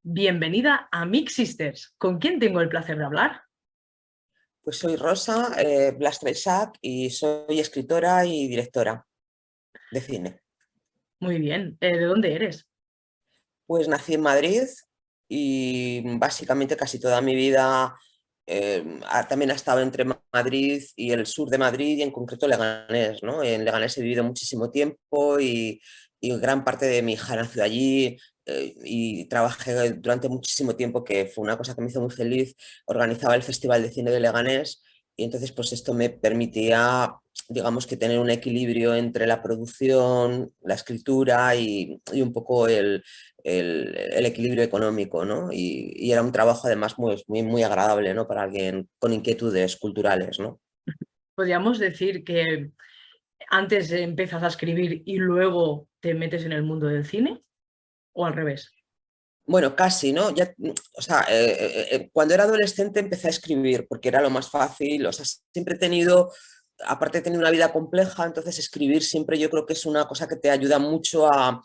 Bienvenida a Mix Sisters. ¿Con quién tengo el placer de hablar? Pues soy Rosa Blas y soy escritora y directora de cine. Muy bien. ¿De dónde eres? Pues nací en Madrid y básicamente casi toda mi vida también ha estado entre Madrid y el sur de Madrid y en concreto Leganés, ¿no? En Leganés he vivido muchísimo tiempo y gran parte de mi hija nació allí y trabajé durante muchísimo tiempo, que fue una cosa que me hizo muy feliz. Organizaba el Festival de Cine de Leganés y entonces pues esto me permitía, digamos, que tener un equilibrio entre la producción, la escritura y un poco el equilibrio económico, ¿no? Y era un trabajo además muy agradable, ¿no? Para alguien con inquietudes culturales, ¿no? Podríamos decir que antes empiezas a escribir y luego te metes en el mundo del cine, o al revés. Bueno, casi, ¿no? Ya, o sea, cuando era adolescente empecé a escribir porque era lo más fácil, o sea, siempre he tenido, aparte de tener una vida compleja, entonces escribir siempre yo creo que es una cosa que te ayuda mucho a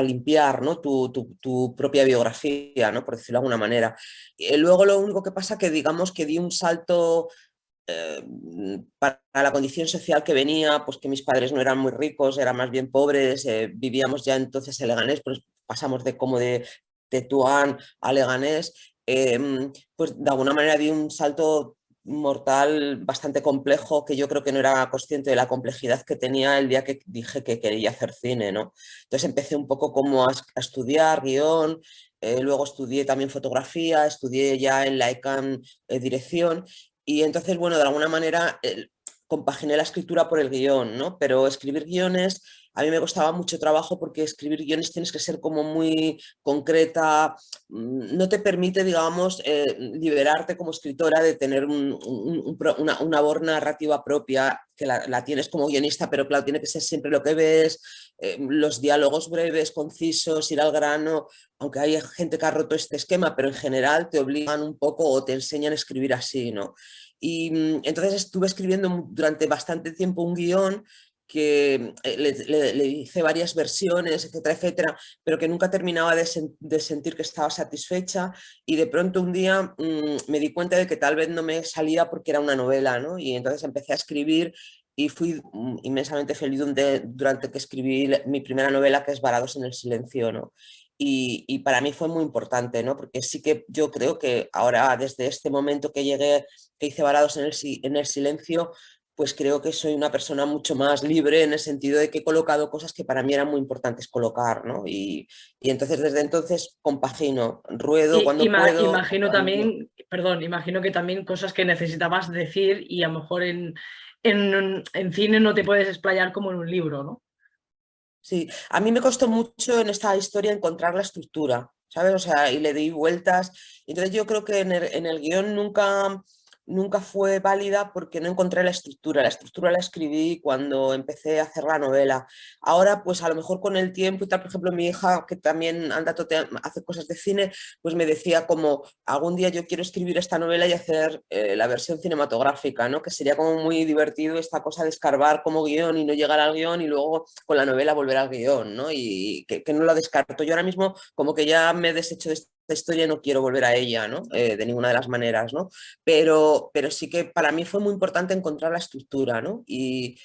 limpiar, ¿no? Tu propia biografía, ¿no? Por decirlo de alguna manera. Luego lo único que pasa que digamos que di un salto para la condición social que venía, pues que mis padres no eran muy ricos, eran más bien pobres, vivíamos ya entonces en Leganés, pues pasamos de como de Tetuán a Leganés, pues de alguna manera di un salto mortal bastante complejo que yo creo que no era consciente de la complejidad que tenía el día que dije que quería hacer cine, ¿no? Entonces empecé un poco como a estudiar guión, luego estudié también fotografía, estudié ya en la ECAM dirección y entonces, bueno, de alguna manera compaginé la escritura por el guión, ¿no? Pero escribir guiones a mí me costaba mucho trabajo porque escribir guiones tienes que ser como muy concreta, no te permite, digamos, liberarte como escritora de tener una voz narrativa propia, que la tienes como guionista, pero claro, tiene que ser siempre lo que ves, los diálogos breves, concisos, ir al grano, aunque hay gente que ha roto este esquema, pero en general te obligan un poco o te enseñan a escribir así, ¿no? Y entonces estuve escribiendo durante bastante tiempo un guión que le hice varias versiones, etcétera, etcétera, pero que nunca terminaba de sentir que estaba satisfecha y de pronto un día me di cuenta de que tal vez no me salía porque era una novela, ¿no? Y entonces empecé a escribir y fui inmensamente feliz durante que escribí mi primera novela, que es Varados en el Silencio, ¿no? Y para mí fue muy importante, ¿no? Porque sí que yo creo que ahora, desde este momento que llegué, que hice Varados en el Silencio, pues creo que soy una persona mucho más libre en el sentido de que he colocado cosas que para mí eran muy importantes colocar, ¿no? Y entonces desde entonces compagino, ruedo Y cuando puedo. imagino también, perdón, imagino que también cosas que necesitabas decir y a lo mejor en cine no te puedes explayar como en un libro, ¿no? Sí, a mí me costó mucho en esta historia encontrar la estructura, ¿sabes? O sea, y le di vueltas. Entonces yo creo que en el guión nunca fue válida porque no encontré la estructura. La estructura la escribí cuando empecé a hacer la novela. Ahora, pues a lo mejor con el tiempo y tal, por ejemplo, mi hija, que también hace cosas de cine, pues me decía como, algún día yo quiero escribir esta novela y hacer la versión cinematográfica, ¿no? Que sería como muy divertido esta cosa de escarbar como guión y no llegar al guión y luego con la novela volver al guión, ¿no? Y que no la descarto. Yo ahora mismo como que ya me he deshecho de esta historia y no quiero volver a ella, ¿no? De ninguna de las maneras, ¿no? Pero sí que para mí fue muy importante encontrar la estructura, ¿no? Y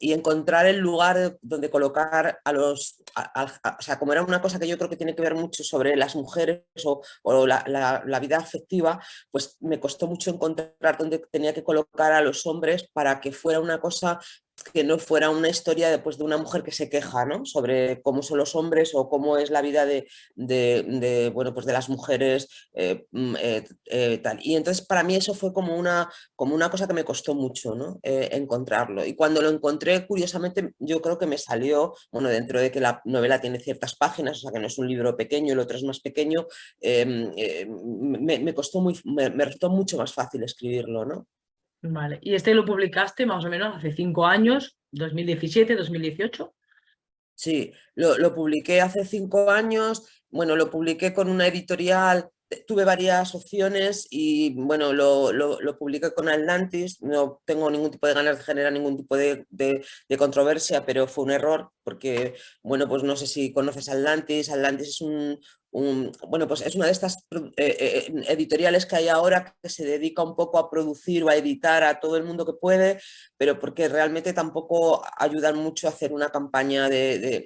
encontrar el lugar donde colocar a los, o sea, como era una cosa que yo creo que tiene que ver mucho sobre las mujeres o la vida afectiva, pues me costó mucho encontrar dónde tenía que colocar a los hombres para que fuera una cosa que no fuera una historia de una mujer que se queja, ¿no? Sobre cómo son los hombres o cómo es la vida bueno, pues de las mujeres tal. Y entonces para mí eso fue como una cosa que me costó mucho, ¿no? Encontrarlo. Y cuando lo encontré, curiosamente, yo creo que me salió, bueno, dentro de que la novela tiene ciertas páginas, o sea que no es un libro pequeño, el otro es más pequeño, me costó me resultó mucho más fácil escribirlo, ¿no? Vale. Y este lo publicaste más o menos hace 5 años, 2017, 2018. Sí, lo publiqué hace 5 años, bueno, lo publiqué con una editorial tuve varias opciones y bueno, lo publiqué con Atlantis, no tengo ningún tipo de ganas de generar ningún tipo de controversia, pero fue un error porque, bueno, pues no sé si conoces Atlantis, Atlantis es bueno, pues es una de estas editoriales que hay ahora que se dedica un poco a producir o a editar a todo el mundo que puede, pero porque realmente tampoco ayudan mucho a hacer una campaña de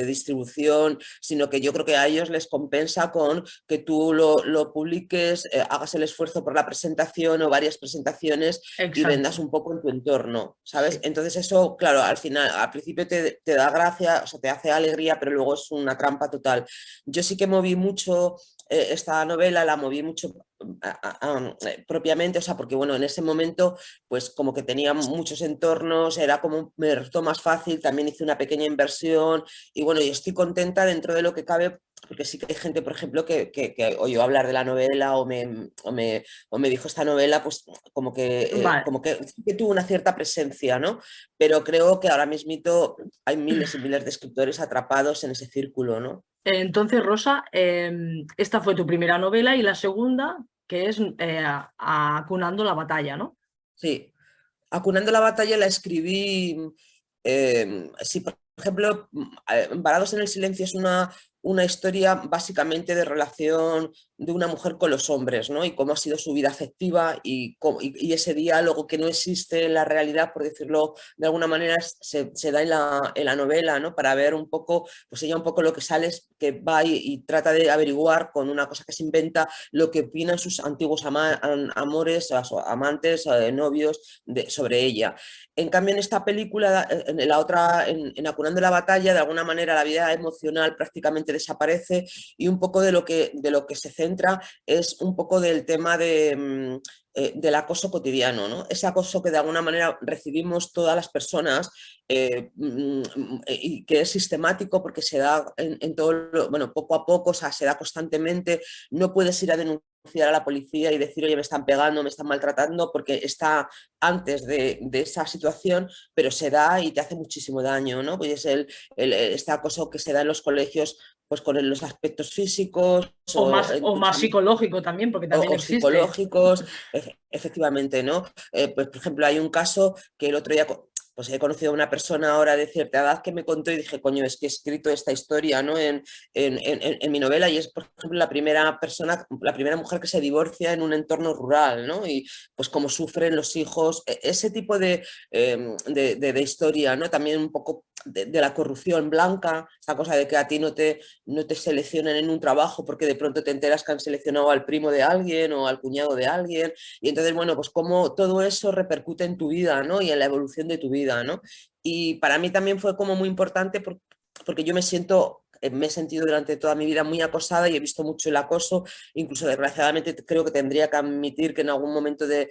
distribución, sino que yo creo que a ellos les compensa con que tú lo publiques, hagas el esfuerzo por la presentación o varias presentaciones y vendas Exacto, un poco en tu entorno, ¿sabes? sí. Entonces eso, claro, al final, al principio te da gracia, o sea, te hace alegría, pero luego es una trampa total. Yo sí que moví mucho esta novela, la moví mucho propiamente, o sea, porque bueno, en ese momento pues como que tenía muchos entornos, era como me resultó más fácil, también hice una pequeña inversión y bueno, y estoy contenta dentro de lo que cabe, porque sí que hay gente, por ejemplo, que oyó hablar de la novela o me dijo esta novela, pues Vale. como que, sí que tuvo una cierta presencia, ¿no? Pero creo que ahora mismito hay miles y miles de escritores atrapados en ese círculo, ¿no? Entonces, Rosa, esta fue tu primera novela y la segunda, que es Acunando la batalla, ¿no? Sí, Acunando la batalla la escribí, sí, por ejemplo, Varados en el silencio es una historia básicamente de relación de una mujer con los hombres, ¿no? Y cómo ha sido su vida afectiva y ese diálogo que no existe en la realidad, por decirlo de alguna manera, se da en la novela, ¿no? Para ver un poco, pues ella un poco lo que sale es que va y trata de averiguar con una cosa que se inventa lo que opinan sus antiguos amores, amantes, novios sobre ella. En cambio, en esta película, en la otra, en Acunando la batalla, de alguna manera la vida emocional prácticamente desaparece y un poco de lo que se centra es un poco del tema del acoso cotidiano, ¿no? Ese acoso que de alguna manera recibimos todas las personas y que es sistemático porque se da en todo, bueno, poco a poco, o sea, se da constantemente, no puedes ir a denunciar a la policía y decir, oye, me están pegando, me están maltratando, porque está antes de esa situación, pero se da y te hace muchísimo daño, ¿no? Pues es este acoso que se da en los colegios, pues con los aspectos físicos O más psicológico también, porque también o existe. psicológicos, efectivamente, ¿no? Pues, por ejemplo, hay un caso que el otro día pues he conocido a una persona ahora de cierta edad que me contó y dije, coño, es que he escrito esta historia, ¿no? En mi novela y es, por ejemplo, la primera persona, la primera mujer que se divorcia en un entorno rural, ¿no? Y pues cómo sufren los hijos, ese tipo de historia, ¿no? También un poco de la corrupción blanca, esa cosa de que a ti no te seleccionen en un trabajo porque de pronto te enteras que han seleccionado al primo de alguien o al cuñado de alguien. Y entonces, bueno, pues cómo todo eso repercute en tu vida, ¿no? Y en la evolución de tu vida, ¿no? Y para mí también fue como muy importante porque yo me he sentido durante toda mi vida muy acosada y he visto mucho el acoso, incluso desgraciadamente creo que tendría que admitir que en algún momento de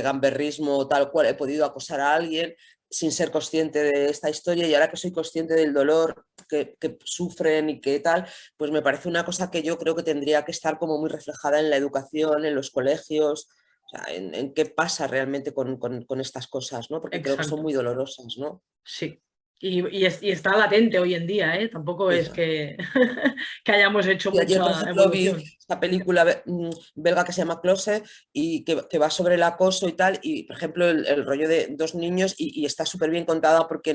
gamberrismo tal cual he podido acosar a alguien sin ser consciente de esta historia y ahora que soy consciente del dolor que sufren y que tal, pues me parece una cosa que yo creo que tendría que estar como muy reflejada en la educación, en los colegios, o sea, en qué pasa realmente con estas cosas, ¿no? Porque creo que son Exacto, muy dolorosas, ¿no? sí. Y está latente hoy en día, ¿eh? Tampoco es Hija. que, que hayamos hecho Y ayer, por mucha ejemplo, vi evolución. esta película belga que se llama Close y que va sobre el acoso y tal, y por ejemplo el rollo de dos niños y está súper bien contada porque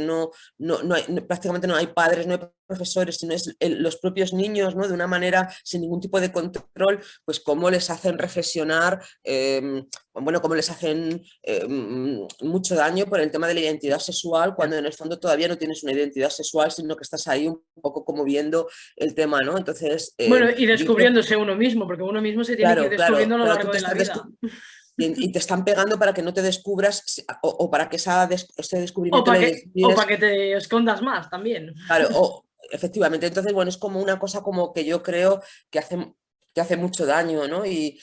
prácticamente no hay padres, no hay profesores, sino es los propios niños, ¿no? De una manera sin ningún tipo de control, pues cómo les hacen reflexionar, bueno, cómo les hacen mucho daño por el tema de la identidad sexual, Ya. cuando en el fondo todavía no tienes una identidad sexual, sino que estás ahí un poco como viendo el tema, ¿no? Entonces, Bueno, y yo creo descubriéndose uno mismo, porque uno mismo se tiene que ir claro, descubriendo claro, a lo pero tú largo te de la estás vida. y te están pegando para que no te descubras o para que ese O descubrimiento para le que desvíes, te escondas más también. claro, efectivamente. Entonces, bueno, es como una cosa como que yo creo que hace mucho daño, ¿no? Y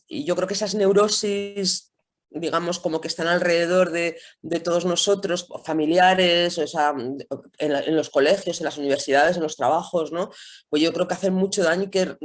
yo creo que esas neurosis, digamos, como que están alrededor de todos nosotros, familiares, o sea, en los colegios, en las universidades, en los trabajos, ¿no? Pues yo creo que hacen mucho daño y que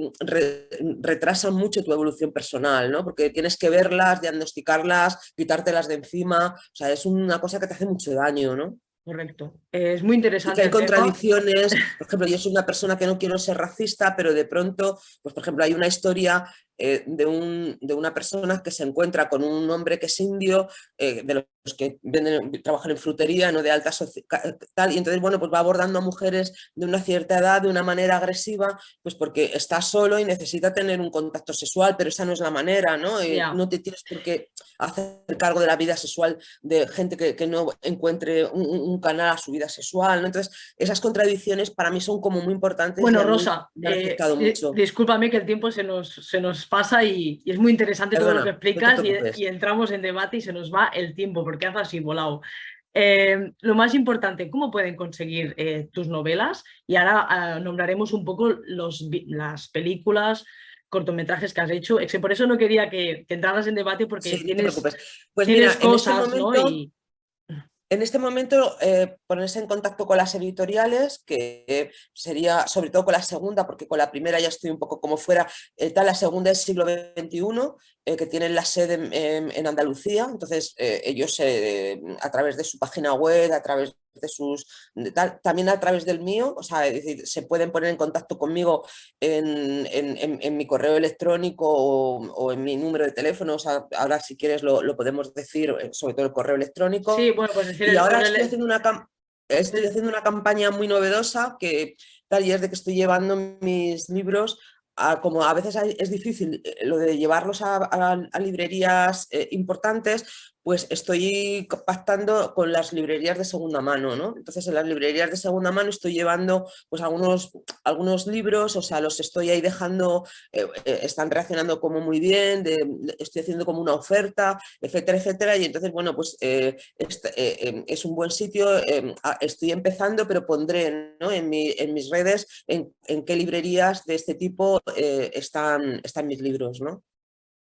retrasan mucho tu evolución personal, ¿no? Porque tienes que verlas, diagnosticarlas, quitártelas de encima, o sea, es una cosa que te hace mucho daño, ¿no? correcto. Es muy Y que interesante hay el tema. contradicciones, por ejemplo, yo soy una persona que no quiero ser racista, pero de pronto, pues por ejemplo, hay una historia de una persona que se encuentra con un hombre que es indio, de los que trabajan en frutería, no de alta tal, y entonces, bueno, pues va abordando a mujeres de una cierta edad de una manera agresiva, pues porque está solo y necesita tener un contacto sexual, pero esa no es la manera, ¿no? Ya. No te tienes por qué hacer cargo de la vida sexual de gente que no encuentre un canal a su vida sexual, ¿no? Entonces, esas contradicciones para mí son como muy importantes y Bueno, a mí Rosa, me han afectado mucho. discúlpame que el tiempo se nos pasa y es muy interesante todo lo que Perdona, no te explicas y preocupes. entramos en debate y se nos va el tiempo porque hace así volado. Lo más importante, ¿cómo pueden conseguir tus novelas? Y ahora nombraremos un poco las películas, cortometrajes que has hecho. Es que por eso no quería que entraras en debate porque Sí, no te preocupes. Pues tienes mira, cosas, ¿no? Y en este momento, ponerse en contacto con las editoriales, que sería sobre todo con la segunda, porque con la primera ya estoy un poco como fuera, la segunda es siglo XXI, que tienen la sede en Andalucía, entonces ellos a través de su página web, a través de también a través del mío, o sea, es decir, se pueden poner en contacto conmigo en mi correo electrónico o en mi número de teléfono, o sea, ahora si quieres lo podemos decir, sobre todo el correo electrónico. sí, bueno, pues decir Y el ahora correo. estoy haciendo una campaña muy novedosa que tal y es de que estoy llevando mis libros como a veces es difícil lo de llevarlos a librerías importantes, pues estoy pactando con las librerías de segunda mano, ¿no? Entonces en las librerías de segunda mano estoy llevando pues algunos libros, o sea, los estoy ahí dejando, están reaccionando como muy bien, estoy haciendo como una oferta, etcétera, etcétera, y entonces, bueno, pues es un buen sitio, estoy empezando, pero pondré, ¿no? en mis redes en qué librerías de este tipo están mis libros, ¿no?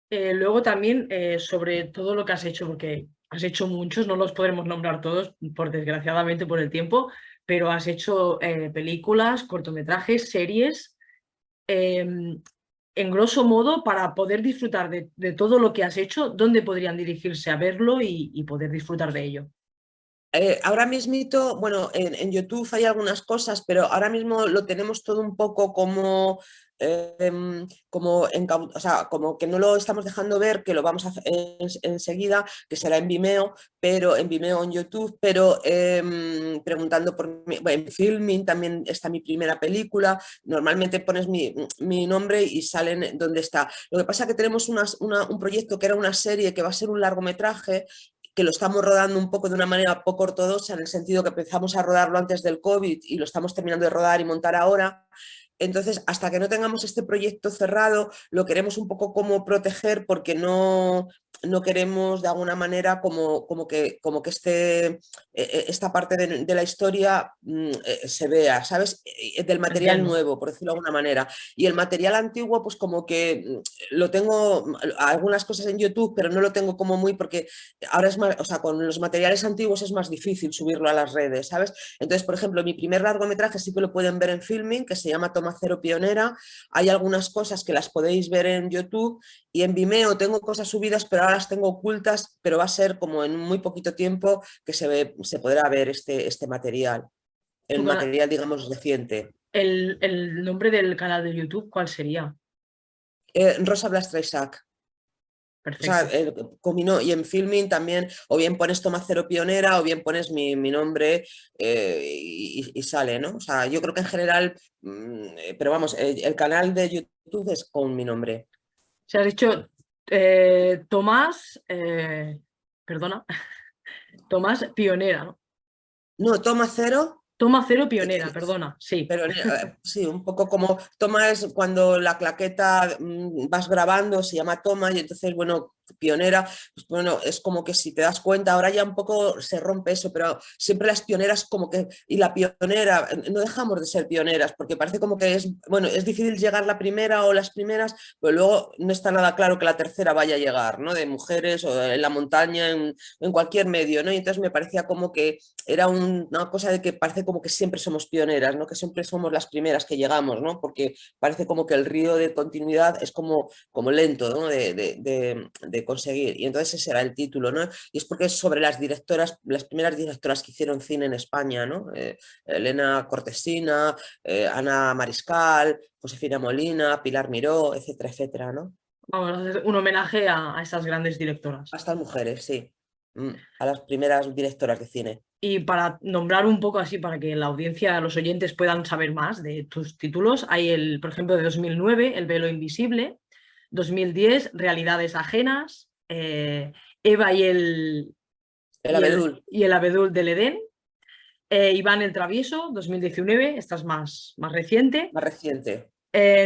Luego también sobre todo lo que has hecho, porque has hecho muchos, no los podremos nombrar todos, por desgraciadamente por el tiempo, pero has hecho películas, cortometrajes, series. En grosso modo, para poder disfrutar de todo lo que has hecho, ¿dónde podrían dirigirse a verlo y poder disfrutar de ello? Ahora mismito, bueno, en YouTube hay algunas cosas, pero ahora mismo lo tenemos todo un poco o sea, como que no lo estamos dejando ver, que lo vamos a hacer enseguida, que será en Vimeo, pero en Vimeo, en YouTube, pero preguntando bueno, en Filming también está mi primera película. Normalmente pones mi nombre y salen donde está. Lo que pasa es que tenemos un proyecto que era una serie que va a ser un largometraje, que lo estamos rodando un poco de una manera poco ortodoxa, en el sentido que empezamos a rodarlo antes del COVID y lo estamos terminando de rodar y montar ahora. Entonces, hasta que no tengamos este proyecto cerrado, lo queremos un poco como proteger, porque no queremos de alguna manera como que esta parte de la historia se vea, ¿sabes? Del material Entiendo. nuevo, por decirlo de alguna manera. Y el material antiguo, pues como que lo tengo, algunas cosas en YouTube, pero no lo tengo como muy, porque ahora es más, o sea, con los materiales antiguos es más difícil subirlo a las redes, ¿sabes? Entonces, por ejemplo, mi primer largometraje sí que lo pueden ver en Filming, que se llama Toma Cero Pionera. Hay algunas cosas que las podéis ver en YouTube, y en Vimeo tengo cosas subidas, pero ahora las tengo ocultas, pero va a ser como en muy poquito tiempo que se podrá ver este material, el Tu material, digamos, reciente. el nombre del canal de YouTube, ¿cuál sería? Rosa Blas Traisac. O sea, Perfecto. y en Filming también, o bien pones Toma Cero Pionera, o bien pones mi nombre, y sale, ¿no? O sea, yo creo que en general, pero vamos, el canal de YouTube es con mi nombre. Se has dicho Tomás, perdona, Tomás Pionera, ¿no? No, Toma Cero. Toma cero eh, pionera, eh, perdona, sí. Pero sí, un poco como toma es cuando la claqueta vas grabando, se llama toma, y entonces, bueno, pionera, pues bueno, es como que si te das cuenta, ahora ya un poco se rompe eso, pero siempre las pioneras como que, y la pionera, no dejamos de ser pioneras, porque parece como que es, bueno, es difícil llegar la primera o las primeras, pero luego no está nada claro que la tercera vaya a llegar, ¿no? De mujeres o en la montaña, en cualquier medio, ¿no? Y entonces me parecía como que era una cosa de que parece como que siempre somos pioneras, ¿no? Que siempre somos las primeras que llegamos, ¿no? Porque parece como que el río de continuidad es como lento, ¿no? de conseguir. Y entonces ese era el título, ¿no? Y es porque es sobre las directoras, las primeras directoras que hicieron cine en España, ¿no? Elena Cortesina, Ana Mariscal, Josefina Molina, Pilar Miró, etcétera, etcétera, ¿no? Vamos, es un homenaje a esas grandes directoras. A estas mujeres, sí. A las primeras directoras de cine. Y para nombrar un poco así, para que la audiencia, los oyentes puedan saber más de tus títulos, hay el, por ejemplo, de 2009, El velo invisible, 2010, Realidades ajenas, Eva El abedul, y el abedul del Edén, Iván el travieso, 2019, esta es más reciente, más reciente.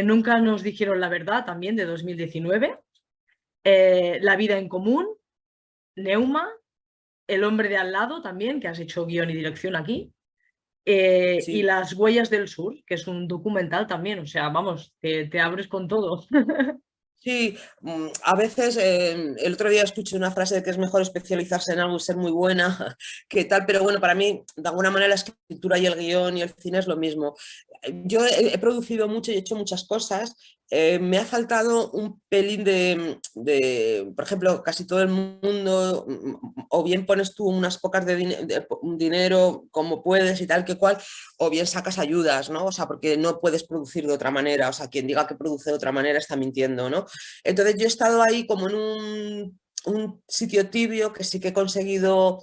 Nunca nos dijeron la verdad, también de 2019, La vida en común, Neuma, El hombre de al lado también, que has hecho guión y dirección aquí, y Sí. Las huellas del sur, que es un documental también, o sea, vamos, te abres con todo. Sí, a veces el otro día escuché una frase de que es mejor especializarse en algo y ser muy buena que tal, pero bueno, para mí de alguna manera la escritura y el guión y el cine es lo mismo. Yo he producido mucho y he hecho muchas cosas. Me ha faltado un pelín por ejemplo, casi todo el mundo, o bien pones tú unas pocas de dinero como puedes y tal que cual, o bien sacas ayudas, ¿no? O sea, porque no puedes producir de otra manera, o sea, quien diga que produce de otra manera está mintiendo, ¿no? Entonces yo he estado ahí como en un sitio tibio que sí que he conseguido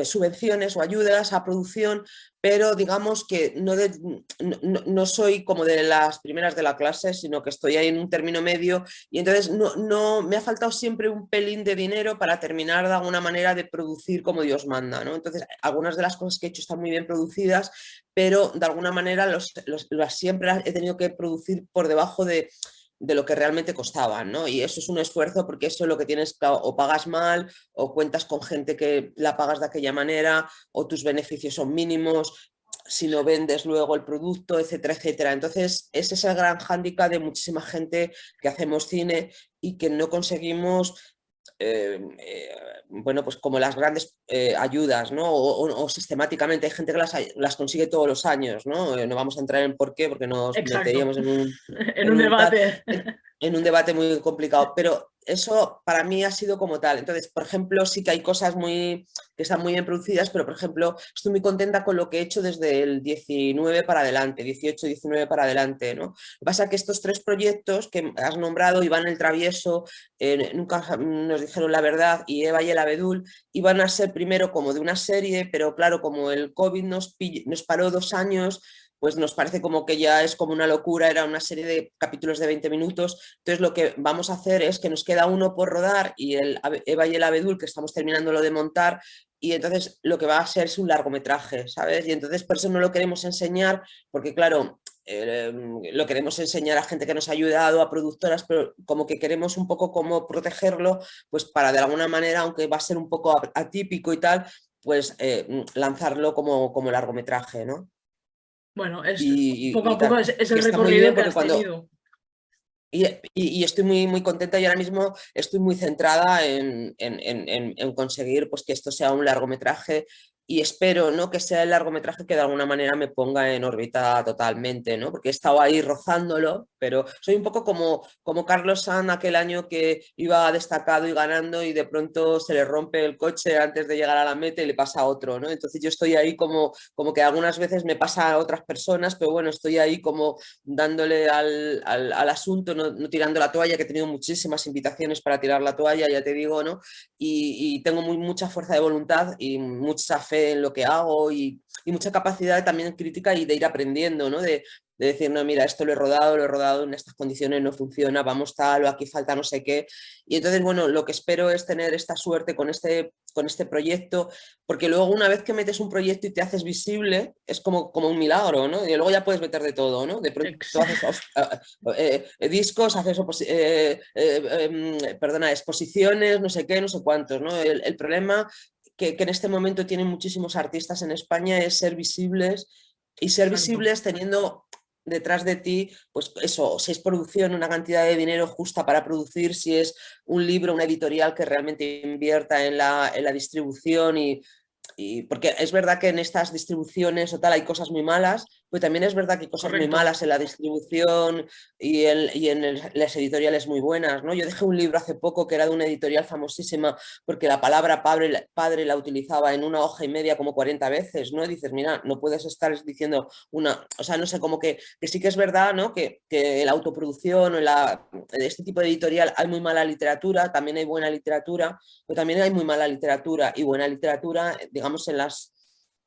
subvenciones o ayudas a producción, pero digamos que no soy como de las primeras de la clase, sino que estoy ahí en un término medio y entonces no me ha faltado siempre un pelín de dinero para terminar de alguna manera de producir como Dios manda, ¿no? Entonces algunas de las cosas que he hecho están muy bien producidas, pero de alguna manera las siempre he tenido que producir por debajo de lo que realmente costaban, ¿no? Y eso es un esfuerzo porque eso es lo que tienes, claro, o pagas mal, o cuentas con gente que la pagas de aquella manera, o tus beneficios son mínimos, si no vendes luego el producto, etcétera, etcétera. Entonces, ese es el gran hándicap de muchísima gente que hacemos cine y que no conseguimos bueno, pues como las grandes ayudas, ¿no? O sistemáticamente hay gente que las consigue todos los años, ¿no? No vamos a entrar en por qué, porque nos Exacto, meteríamos en en un un tal, debate. en un debate muy complicado, pero eso para mí ha sido como tal. Entonces, por ejemplo, sí que hay cosas que están muy bien producidas, pero por ejemplo, estoy muy contenta con lo que he hecho desde el 19 para adelante, 18, 19 para adelante, ¿no? Lo que pasa es que estos tres proyectos que has nombrado, Iván el Travieso, Nunca nos dijeron la verdad y Eva y el abedul, iban a ser primero como de una serie, pero claro, como el COVID nos paró 2 años, pues nos parece como que ya es como una locura, era una serie de capítulos de 20 minutos, entonces lo que vamos a hacer es que nos queda uno por rodar y Eva y el abedul, que estamos terminando lo de montar, y entonces lo que va a ser es un largometraje, ¿sabes? Y entonces por eso no lo queremos enseñar, porque claro, lo queremos enseñar a gente que nos ha ayudado, a productoras, pero como que queremos un poco cómo protegerlo, pues para de alguna manera, aunque va a ser un poco atípico y tal, pues lanzarlo como largometraje, ¿no? Bueno, es, poco Y a poco tal. es Que el está muy recorrido bien que porque has tenido. y estoy muy contenta y ahora mismo estoy muy centrada en conseguir pues, que esto sea un largometraje y espero, ¿no? Que sea el largometraje que de alguna manera me ponga en órbita totalmente, ¿no? Porque he estado ahí rozándolo, pero soy un poco como Carlos Sanz aquel año que iba destacado y ganando y de pronto se le rompe el coche antes de llegar a la meta y le pasa a otro, ¿no? Entonces yo estoy ahí como que algunas veces me pasa a otras personas, pero bueno, estoy ahí como dándole al asunto, no tirando la toalla, que he tenido muchísimas invitaciones para tirar la toalla, ya te digo, ¿no? Y tengo mucha fuerza de voluntad y mucha fe en lo que hago y mucha capacidad también crítica y de ir aprendiendo, ¿no? De decir, no, mira, esto lo he rodado en estas condiciones, no funciona, vamos tal, o aquí falta no sé qué. Y entonces, bueno, lo que espero es tener esta suerte con este proyecto, porque luego una vez que metes un proyecto y te haces visible, es como un milagro, ¿no? Y luego ya puedes meter de todo, ¿no? De pronto Ex- haces discos, haces perdona, exposiciones, no sé qué, no sé cuántos, ¿no? El problema que en este momento tienen muchísimos artistas en España es ser visibles y ser Exacto. visibles teniendo detrás de ti, pues eso, si es producción, una cantidad de dinero justa para producir, si es un libro, una editorial que realmente invierta en la distribución y porque es verdad que en estas distribuciones o tal hay cosas muy malas, Pues también es verdad que hay cosas muy Correcto. malas en la distribución y en las editoriales muy buenas, ¿no? Yo dejé un libro hace poco que era de una editorial famosísima porque la palabra padre la utilizaba en una hoja y media como 40 veces, ¿no? Y dices, mira, no puedes estar diciendo una, o sea, no sé, como que sí que es verdad, ¿no? Que la autoproducción o este tipo de editorial hay muy mala literatura, también hay buena literatura, pero también hay muy mala literatura y buena literatura, digamos, en las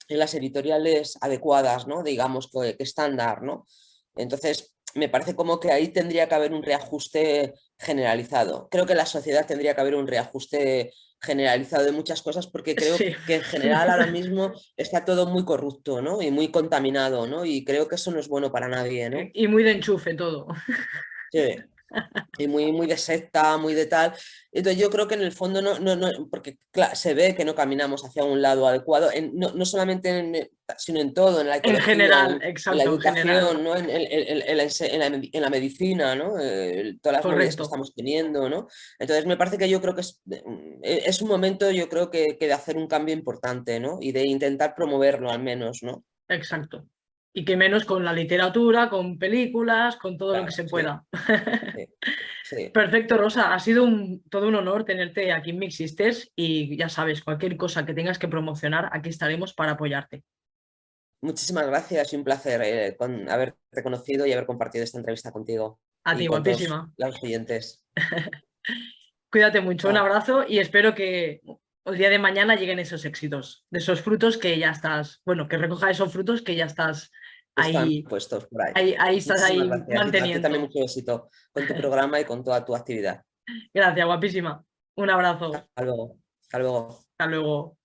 editoriales adecuadas, ¿no? Digamos que estándar, ¿no? Entonces, me parece como que ahí tendría que haber un reajuste generalizado. Creo que en la sociedad tendría que haber un reajuste generalizado de muchas cosas porque creo Sí. que en general ahora mismo está todo muy corrupto, ¿no? Y muy contaminado, ¿no? Y creo que eso no es bueno para nadie, ¿no? Y muy de enchufe todo. Sí. Y muy, muy de secta, muy de tal. Entonces yo creo que en el fondo porque claro, se ve que no caminamos hacia un lado adecuado, no solamente sino en todo, en la En ecología, general, en la exacto, en general. educación, ¿no? En la medicina, ¿no? Todas las movidas que Correcto. estamos teniendo, ¿no? Entonces me parece que yo creo que es un momento, yo creo que de hacer un cambio importante, ¿no? Y de intentar promoverlo al menos, ¿no? Exacto. Y que menos con la literatura, con películas, con todo lo que Claro, se sí, pueda. sí, sí. Perfecto, Rosa. Ha sido todo un honor tenerte aquí en Mix Sisters y ya sabes, cualquier cosa que tengas que promocionar, aquí estaremos para apoyarte. Muchísimas gracias y un placer haberte conocido y haber compartido esta entrevista contigo A y ti, con todos guapísima. los oyentes. Cuídate mucho, un Chao. abrazo y espero que el día de mañana lleguen esos éxitos, de esos frutos que ya estás, bueno, que recoja esos frutos que ya estás Están ahí, puestos por ahí. ahí estás Muchísimas ahí gracias y a ti también manteniendo. mucho éxito con tu programa y con toda tu actividad. Gracias, guapísima. Un abrazo. Hasta luego. Hasta luego. Hasta luego.